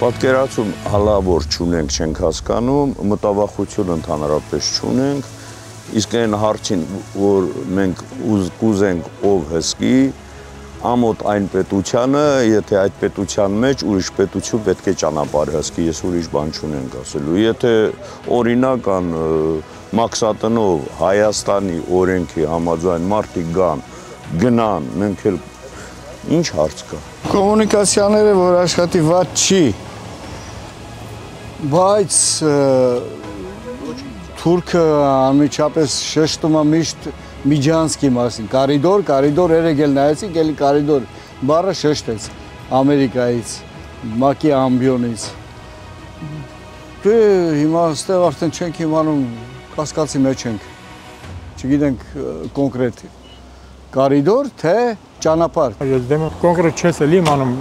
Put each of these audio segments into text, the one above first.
Պատկերացում հալավոր չունենք, չենք հասկանում, մտավախություն ընդհանրապես չունենք, իսկ այն հարցին, որ մենք կուզենք ով հսկի, ամոթ այն պետությանը, եթե այդ պետության մեջ ուրիշ պետություն պետք է ճանապարհ հսկի, ես ուրիշ բան չունենք ասելու։ Եթե օրինական մաքսատնով Հայաստանի օրենքի համաձայն մարդիկ գնան, մենք էլ ինչ հարց կա։ Կոմունիկացիաները, որ աշխատի վատ չի, բայց թուրքը անմիջապես շեշտում է միշտ Միջանցքի մասին, կարիդոր երեգել նայեցիք, էլի կարիդոր բառը շեշտեց Ամերիկայից, ՄԱԿ-ի ամբիոնից։ Դե հիմա այստեղ արդեն չենք իմանում, կասկածի մեջ ենք, չգիտենք կոնկրետ կարիդոր, թե ճանապարհ։ Ես դեմ կոնկրետ չես էլի իմանում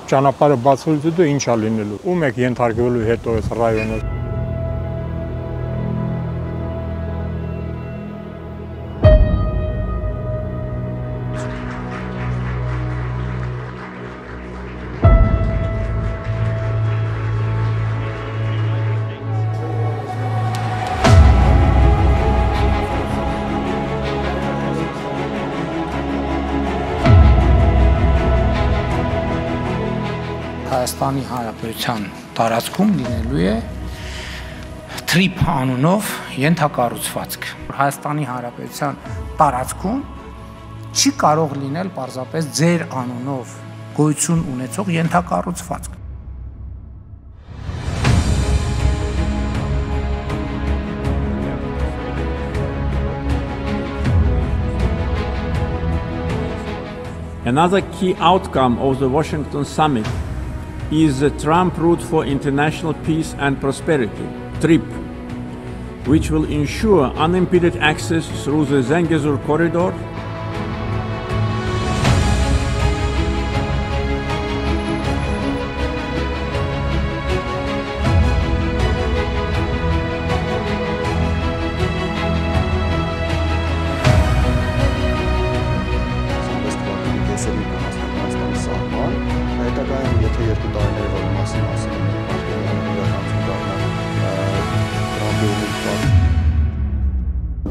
ճանապարհը բացվելուց հետո ինչ է լինելու, ում եք ենթարկվելու հետո այս ռայոնը։ Հայաստանի Հանրապետության տարածքում լինելու է TRIP անունով ենթակառուցվածք։ Հայաստանի Հանրապետության տարածքում չի կարող լինել պարզապես ձեր անունով գոյություն ունեցող ենթակառուցվածք։ Another key outcome of the Washington summit is the Trump Route for International Peace and Prosperity, TRIP, which will ensure unimpeded access through the Zangezur corridor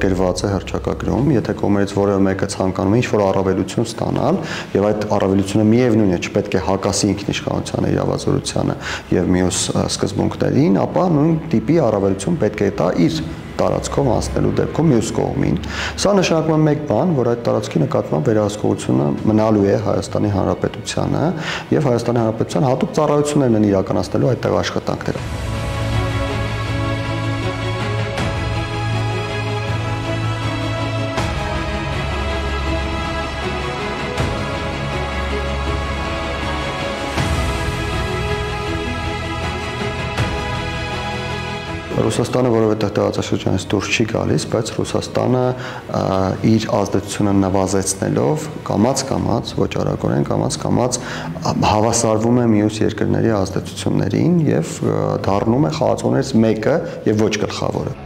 գրված է հռչակագրում, եթե կողմերից որևէ մեկը ցանկանում է ինչ-որ առավելություն ստանալ, եւ այդ առավելությունը միևնույն է, չպետք է հակասի ինքնիշխանությանը, իրավազորությանը եւ մյուս սկզբունքներին, ապա նույն տիպի առավելություն պետք է տա իր տարածքով անցնելու դեպքում մյուս կողմին։ Սա նշանակում է մեկ բան, որ այդ տարածքի նկատմամբ վերահսկողությունը մնալու է Հայաստանի Հանրապետությանը եւ Հայաստանի Հանրապետության հատուկ ծառայություններն են իրականացնելու այդտեղ աշխատանքները։ Ռուսաստանը որովհետև տարածաշրջանից դուրս չի գալիս, բայց Ռուսաստանը իր ազդեցությունը նվազեցնելով կամաց-կամաց, ոչ արագորեն, կամաց-կամաց հավասարվում է մյուս երկրների ազդեցություններին եւ դառնում է խաղացողներից մեկը եւ ոչ գլխավորը։